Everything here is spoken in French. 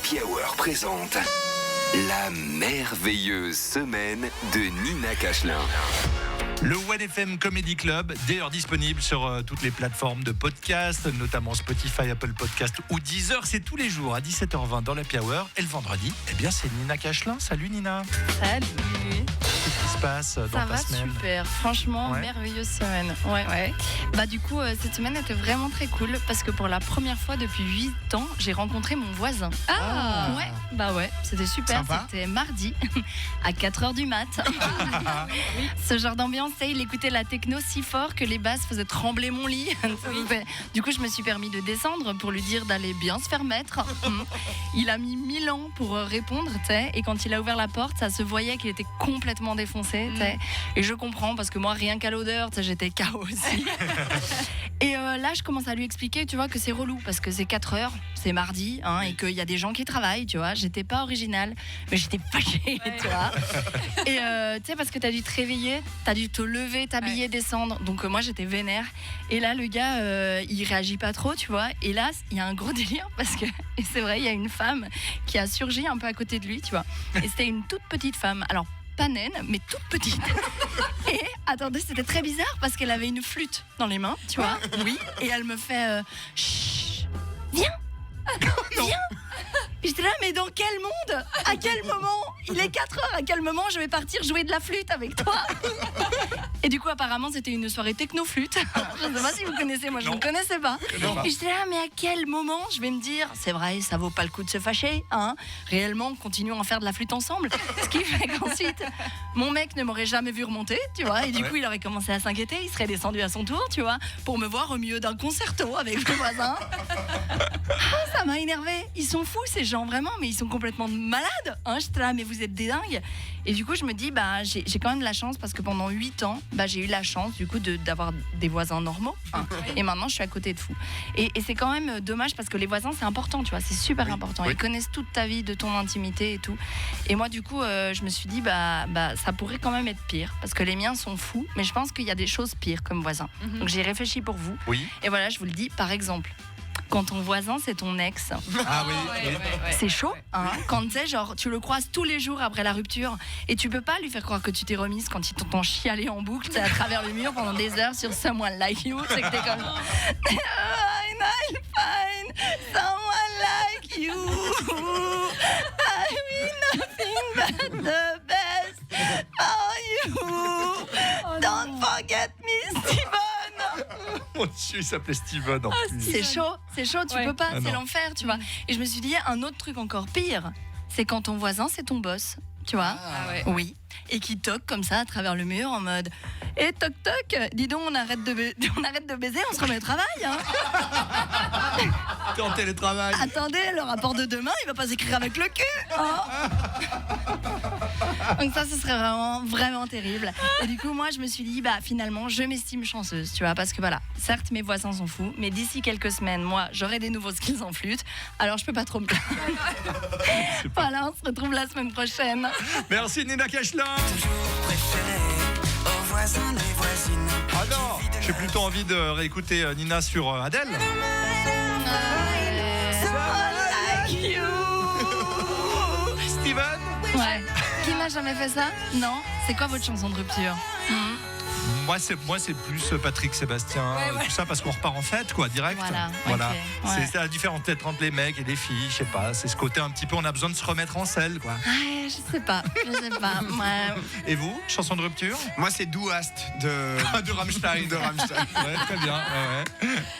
Happy Hour présente la merveilleuse semaine de Nina Cachelin. Le OneFM Comedy Club, d'ailleurs disponible sur toutes les plateformes de podcast, notamment Spotify, Apple Podcast ou Deezer. C'est tous les jours à 17h20 dans l'Happy Hour. Et le vendredi, c'est Nina Cachelin. Salut Nina. Salut. Qu'est-ce qui se passe dans ta semaine ? Ça va super, franchement, merveilleuse semaine. Ouais. Bah du coup, cette semaine était vraiment très cool parce que pour la première fois depuis 8 ans, j'ai rencontré mon voisin. Ah. Ouais, c'était super. Sympa. C'était mardi à 4h du mat. Ce genre d'ambiance, il écoutait la techno si fort que les basses faisaient trembler mon lit. Du coup, je me suis permis de descendre pour lui dire d'aller bien se faire mettre. Il a mis 1000 ans pour répondre, et quand il a ouvert la porte, ça se voyait qu'il était complètement défoncé. Et je comprends parce que moi, rien qu'à l'odeur, j'étais KO aussi. Et là, je commence à lui expliquer, tu vois, que c'est relou parce que c'est 4h, c'est mardi, et qu'il y a des gens qui travaillent, tu vois. J'étais pas originale, mais j'étais fâchée, tu vois. Et tu sais, parce que t'as dû te réveiller, t'as dû te lever, t'habiller, descendre. Donc moi, j'étais vénère. Et là, le gars, il réagit pas trop, tu vois. Et là, il y a un gros délire parce que, et c'est vrai, il y a une femme qui a surgi un peu à côté de lui, tu vois. Et c'était une toute petite femme. Alors, pas naine, mais toute petite. Et attendez, c'était très bizarre parce qu'elle avait une flûte dans les mains, tu vois. Oui. Et elle me fait chut, viens. Et j'étais là, mais dans quel monde ? À quel moment ? Il est 4h, à quel moment je vais partir jouer de la flûte avec toi ? Et du coup, apparemment, c'était une soirée techno-flûte. Je ne sais pas si vous connaissez, moi je ne connaissais pas. Et j'étais là, mais à quel moment je vais me dire, c'est vrai, ça vaut pas le coup de se fâcher, réellement, continuons à faire de la flûte ensemble. Ce qui fait qu'ensuite, mon mec ne m'aurait jamais vu remonter, tu vois, et du coup, il aurait commencé à s'inquiéter, il serait descendu à son tour, tu vois, pour me voir au milieu d'un concerto avec le voisin. Ça m'a énervé. Ils sont fous ces gens, vraiment, mais ils sont complètement malades. J'étais là, mais vous êtes des dingues. Et du coup, je me dis, j'ai quand même de la chance parce que pendant 8 ans, j'ai eu la chance du coup d'avoir des voisins normaux. Et maintenant, je suis à côté de fous. Et c'est quand même dommage parce que les voisins, c'est important, tu vois, c'est super important. Ils connaissent toute ta vie, de ton intimité et tout. Et moi, du coup, je me suis dit, ça pourrait quand même être pire parce que les miens sont fous, mais je pense qu'il y a des choses pires comme voisins. Donc, j'ai réfléchi pour vous. Oui. Et voilà, je vous le dis, par exemple. Quand ton voisin, c'est ton ex. Ah oui. C'est chaud, Quand tu sais, genre, tu le croises tous les jours après la rupture et tu peux pas lui faire croire que tu t'es remise quand il t'entend chialer en boucle, à travers le mur pendant des heures sur Someone Like You. C'est que t'es comme I'll find someone like you. I mean nothing but the best for you. Don't forget me, Steven. Mon Dieu, il s'appelait Steven en plus. C'est chaud, tu peux pas, c'est l'enfer, tu vois. Et je me suis dit, un autre truc encore pire, c'est quand ton voisin, c'est ton boss, tu vois. Oui. Et qui toque comme ça à travers le mur en mode toc toc, dis donc, on arrête de baiser, on se remet au travail. T'es en télétravail. Attendez, le rapport de demain, il va pas s'écrire avec le cul. Donc ça, ce serait vraiment terrible. Et du coup, moi, je me suis dit, finalement, je m'estime chanceuse, tu vois, parce que voilà, certes, mes voisins sont fous, mais d'ici quelques semaines, moi, j'aurai des nouveaux skills en flûte, alors je peux pas trop me plaindre. Voilà, on se retrouve la semaine prochaine. Merci Nina Cachelin. Toujours préféré aux voisins, les voisines. Ah non, j'ai plutôt envie de réécouter Nina sur Adèle. Steven. Ouais. Qui n'a jamais fait ça ? Non. C'est quoi votre chanson de rupture ? Moi, c'est plus Patrick Sébastien, tout ça, parce qu'on repart en fête, quoi, direct. Voilà. Okay. C'est la différence peut-être entre les mecs et les filles, je sais pas. C'est ce côté un petit peu, on a besoin de se remettre en selle, quoi. Je sais pas. Ouais. Et vous, chanson de rupture ? Moi, c'est Du Hast de De Rammstein. De Rammstein. Ouais, très bien. Ouais.